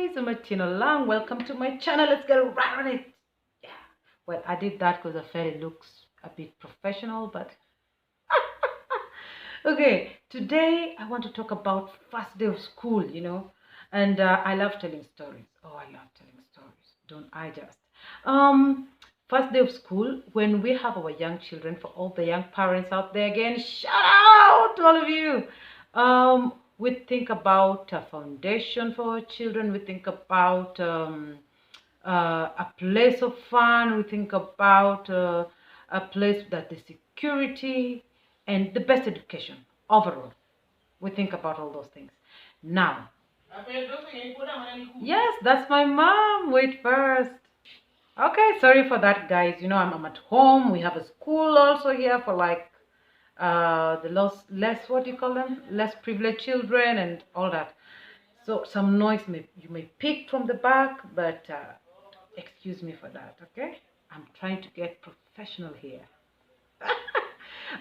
guys, I'm Atieno Olang. Welcome to my channel. Let's get right on it. Yeah. Well, I did that because I felt it looks a bit professional, but okay. Today I want to talk about first day of school, and I love telling stories. Oh, I love telling stories. Don't I just? First day of school, when we have our young children, for all the young parents out there, again, shout out to all of you. We think about a foundation for our children. We think about a place of fun. We think about a place that the security and the best education overall. We think about all those things. Now, yes, that's my mom. Wait first. Okay, sorry for that, guys. I'm at home. We have a school also here for like the less what do you call them? Less privileged children and all that. So some noise you may pick from the back, but excuse me for that, okay? I'm trying to get professional here.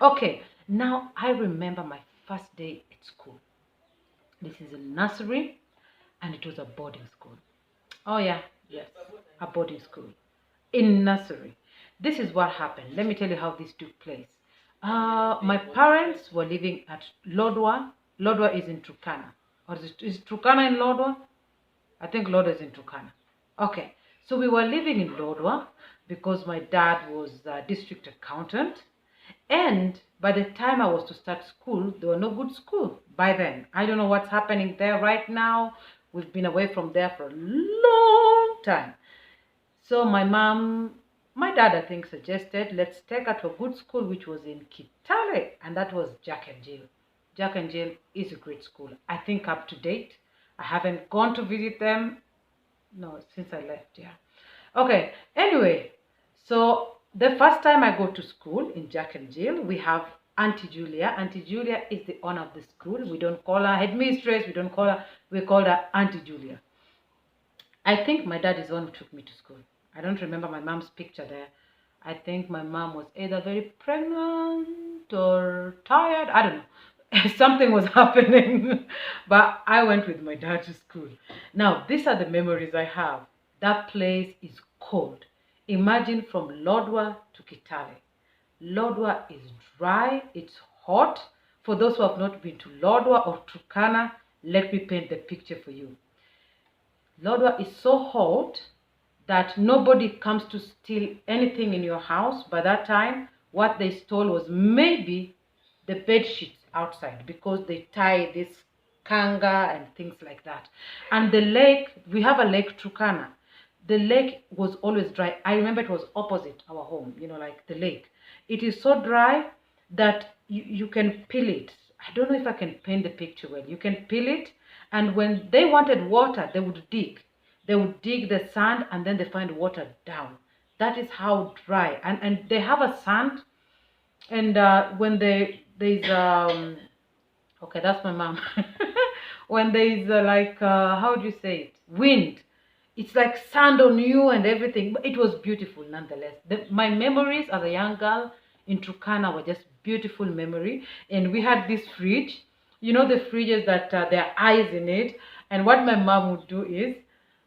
Okay, now I remember my first day at school. This is a nursery, and it was a boarding school. Oh yeah, yes, a boarding school in nursery. This is what happened. Let me tell you how this took place. My parents were living at Lodwa. Lodwa is in Turkana. Or is Turkana in Lodwa? I think Lodwa is in Turkana. Okay, so we were living in Lodwa because my dad was a district accountant. And by the time I was to start school, there were no good school by then. I don't know what's happening there right now. We've been away from there for a long time. So my dad, I think, suggested, let's take her to a good school, which was in Kitale, and that was Jack and Jill. Jack and Jill is a great school. I think up to date. I haven't gone to visit them. No, since I left, yeah. Okay, anyway, so the first time I go to school in Jack and Jill, we have Auntie Julia. Auntie Julia is the owner of the school. We don't call her headmistress. We call her Auntie Julia. I think my dad is the one who took me to school. I don't remember my mom's picture there. I think my mom was either very pregnant or tired. I don't know. Something was happening. But I went with my dad to school. Now, these are the memories I have. That place is cold. Imagine from Lodwa to Kitale. Lodwa is dry. It's hot. For those who have not been to Lodwa or Turkana, let me paint the picture for you. Lodwa is so hot that nobody comes to steal anything in your house. By that time, what they stole was maybe the bed sheets outside, because they tie this kanga and things like that. And the lake, we have a lake, Turkana. The lake was always dry. I remember it was opposite our home, like the lake. It is so dry that you can peel it. I don't know if I can paint the picture well. You can peel it, and when they wanted water, they would dig. They would dig the sand, and then they find water down. That is how dry. And they have a sand, and when there's okay, that's my mom. When there's how do you say it? Wind. It's like sand on you and everything. But it was beautiful nonetheless. My memories as a young girl in Turkana were just beautiful memory. And we had this fridge. You know the fridges that there are eyes in it. And what my mom would do is,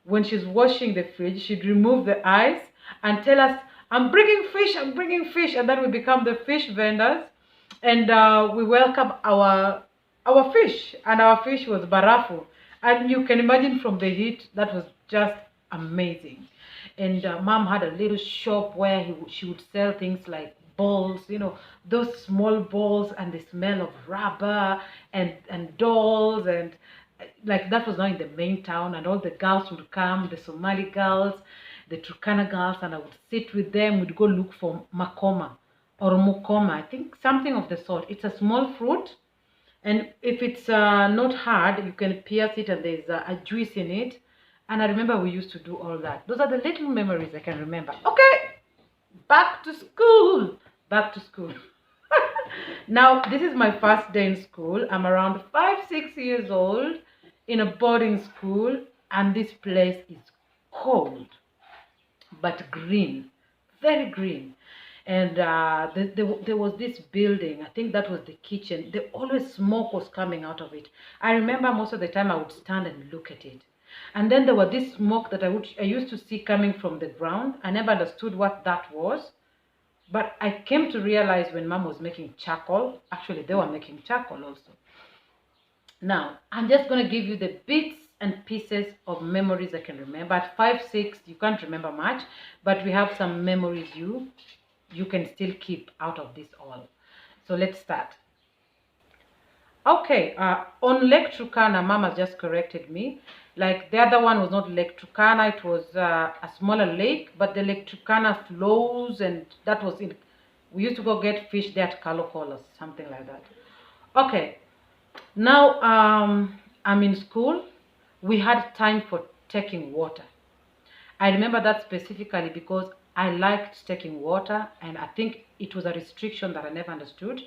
when she's washing the fridge, she'd remove the eyes and tell us, I'm bringing fish, I'm bringing fish. And then we become the fish vendors. And we welcome our fish. And our fish was barafu. And you can imagine from the heat, that was just amazing. And mom had a little shop where she would sell things like balls, those small balls, and the smell of rubber and dolls, and like that was now in the main town. And all the girls would come, the Somali girls, the Turkana girls, and I would sit with them. We'd go look for makoma or mukoma, I think something of the sort. It's a small fruit, and if it's not hard, you can pierce it, and there's a juice in it. And I remember we used to do all that. Those are the little memories I can remember. Okay, back to school. Back to school. Now, this is my first day in school. I'm around 5-6 years old in a boarding school, and this place is cold but green, very green. And there was this building. I think that was the kitchen. Always smoke was coming out of it. I remember most of the time I would stand and look at it. And then there was this smoke that I used to see coming from the ground. I never understood what that was. But I came to realize when mom was making charcoal, actually they were making charcoal also. Now, I'm just going to give you the bits and pieces of memories I can remember. At 5, 6, you can't remember much, but we have some memories you can still keep out of this all. So let's start. Okay, on Lake Turkana, Mama just corrected me. Like the other one was not Lake Turkana, it was a smaller lake, but the Lake Turkana flows, and that was in. We used to go get fish there at Kalokolas, something like that. Okay, now I'm in school. We had time for taking water. I remember that specifically because I liked taking water, and I think it was a restriction that I never understood.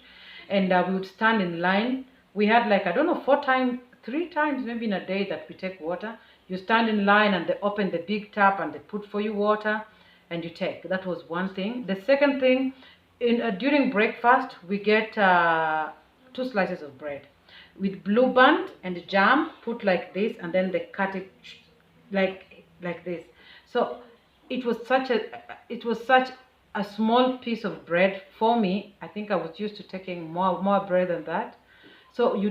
And we would stand in line. We had like, I don't know, 4 times, 3 times maybe in a day that we take water. You stand in line and they open the big tap and they put for you water and you take. That was one thing. The second thing, during breakfast, we get 2 slices of bread with blue band and jam, put like this, and then they cut it like this. So it was such a small piece of bread for me. I think I was used to taking more bread than that. So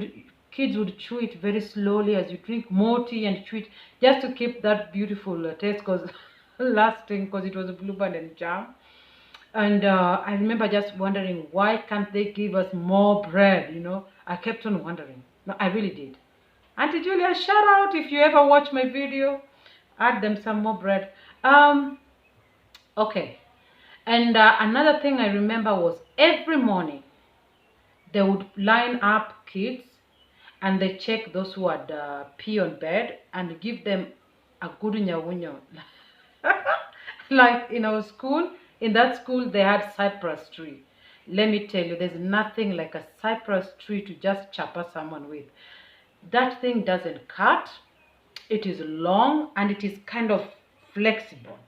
kids would chew it very slowly as you drink more tea and chew it just to keep that beautiful taste cause lasting, because it was a blue band and jam. And I remember just wondering, why can't they give us more bread? I kept on wondering. No, I really did. Auntie Julia, shout out if you ever watch my video. Add them some more bread. Okay. And another thing I remember was every morning they would line up kids and they check those who had pee on bed and give them a good nyawunyo. Like in our school, in that school they had cypress tree. Let me tell you, there's nothing like a cypress tree to just chapa someone with. That thing doesn't cut. It is long and it is kind of flexible.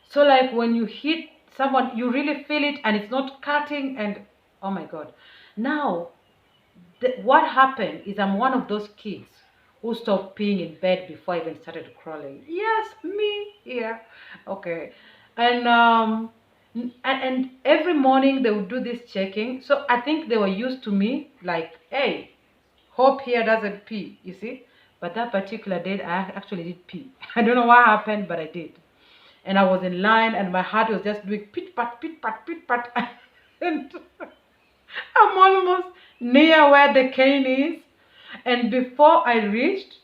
So like when you hit someone, you really feel it and it's not cutting, and oh my God. Now, what happened is I'm one of those kids who stopped peeing in bed before I even started crawling. Yes, me. Yeah. Okay. And every morning they would do this checking. So I think they were used to me like, hey, hope here doesn't pee, you see. But that particular day, I actually did pee. I don't know what happened, but I did. And I was in line and my heart was just doing pit pat, pit pat, pit pat. And I'm almost near where the cane is. And before I reached,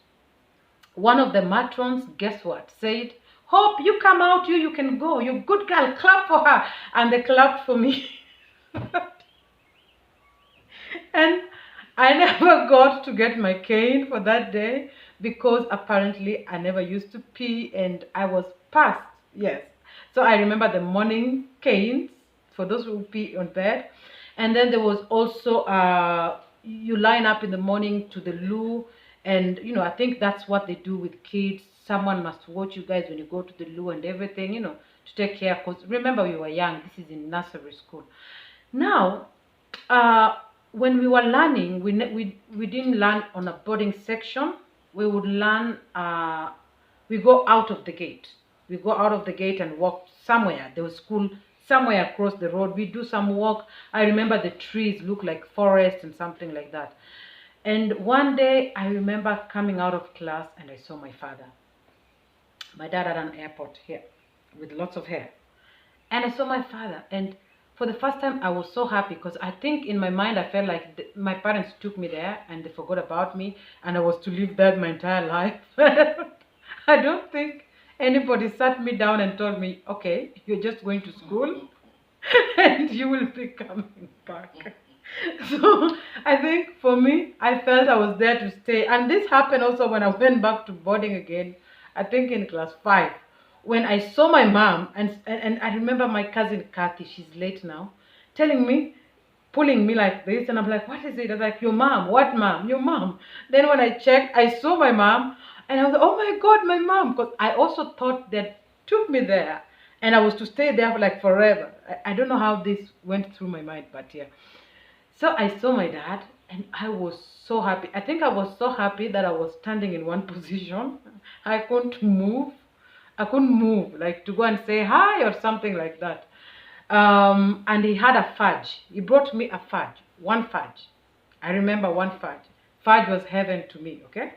one of the matrons, guess what, said, Hope, you come out, you can go. You good girl, clap for her. And they clapped for me. And I never got to get my cane for that day because apparently I never used to pee and I was passed. Yes. So I remember the morning canes for those who pee on bed. And then there was also, you line up in the morning to the loo. And, I think that's what they do with kids. Someone must watch you guys when you go to the loo and everything, to take care. Because remember, we were young. This is in nursery school. Now, when we were learning, we didn't learn on a boarding section. We would learn, we go out of the gate. We go out of the gate and walk somewhere. There was school somewhere across the road. We do some walk. I remember the trees look like forest and something like that. And one day I remember coming out of class and I saw my father. My dad had an airport here with lots of hair. And I saw my father, and for the first time I was so happy because I think in my mind I felt like my parents took me there and they forgot about me and I was to live there my entire life. I don't think anybody sat me down and told me, okay, you're just going to school and you will be coming back. So I think for me, I felt I was there to stay. And this happened also when I went back to boarding again, I think in class 5. When I saw my mom, and I remember my cousin Kathy, she's late now, telling me, pulling me like this, and I'm like, what is it? I was like, your mom. What mom? Your mom. Then when I checked, I saw my mom, and I was like, oh my God, my mom. Because I also thought that took me there, and I was to stay there for like forever. I don't know how this went through my mind, but yeah. So I saw my dad, And I was so happy. I think I was so happy that I was standing in one position. I couldn't move. I couldn't move, like to go and say hi or something like that. And he had a fudge. He brought me a fudge, one fudge. I remember one fudge. Fudge was heaven to me, okay?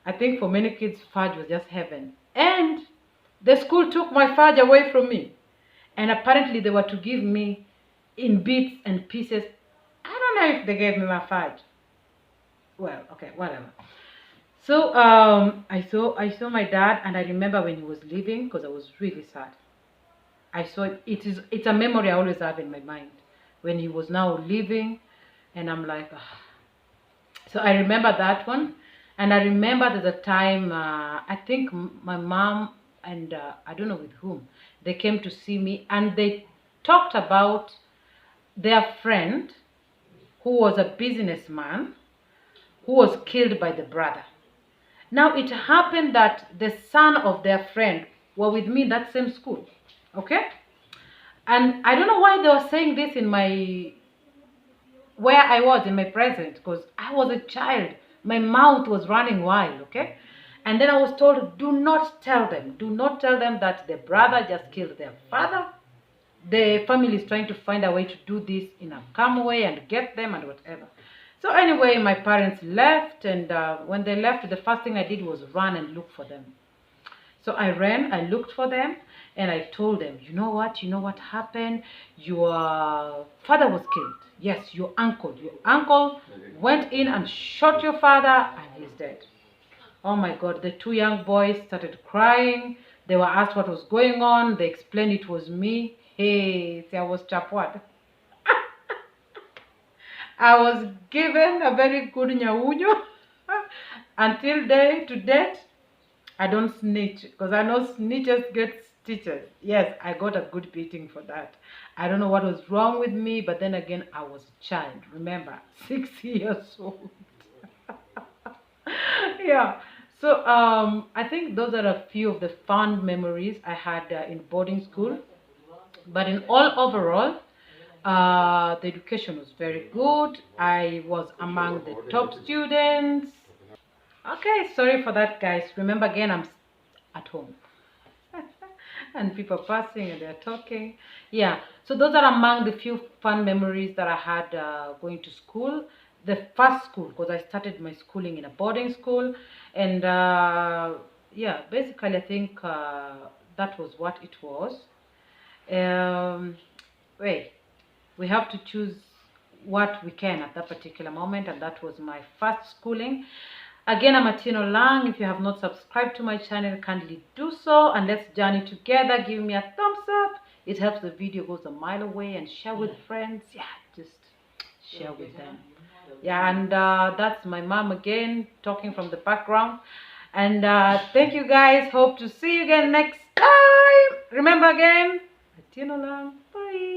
I think for many kids, fudge was just heaven. And the school took my fudge away from me. And apparently they were to give me in bits and pieces. I don't know if they gave me my fudge. Well, okay, whatever. So I saw my dad, and I remember when he was leaving, because I was really sad. I saw it. It's a memory I always have in my mind when he was now leaving, and I'm like, "Ah." So I remember that one, and I remember there's a time I think my mom and I don't know with whom they came to see me, and they talked about their friend who was a businessman who was killed by the brother. Now it happened that the son of their friend were with me in that same school, okay? And I don't know why they were saying this in my, where I was in my present, because I was a child. My mouth was running wild, okay? And then I was told, do not tell them that their brother just killed their father. The family is trying to find a way to do this in a calm way and get them and whatever. So anyway, my parents left, and when they left, the first thing I did was run and look for them. So I ran, I looked for them, and I told them, you know what happened? Your father was killed. Yes, your uncle went in and shot your father, and he's dead. Oh my God, the two young boys started crying. They were asked what was going on. They explained it was me. Hey, see, I was chapwad. I was given a very good nyaunyo. Until day to date, I don't snitch, because I know snitches get stitches. Yes, I got a good beating for that. I don't know what was wrong with me, but then again, I was a child. Remember, 6 years old. Yeah. So I think those are a few of the fond memories I had in boarding school. But in all overall, the education was very good. I was among the top students. Okay, sorry for that, guys. Remember again, I'm at home. And people passing and they're talking. Yeah, so those are among the few fun memories that I had going to school. The first school, because I started my schooling in a boarding school. And yeah, basically I think that was what it was. Wait, we have to choose what we can at that particular moment, and that was my first schooling. Again, I'm Atieno Olang. If you have not subscribed to my channel, kindly do so, and let's journey together. Give me a thumbs up. It helps the video goes a mile away, and share with friends. Yeah, just share with them. Yeah, and that's my mom again talking from the background. And thank you guys. Hope to see you again next time. Remember again, Atieno Olang. Bye.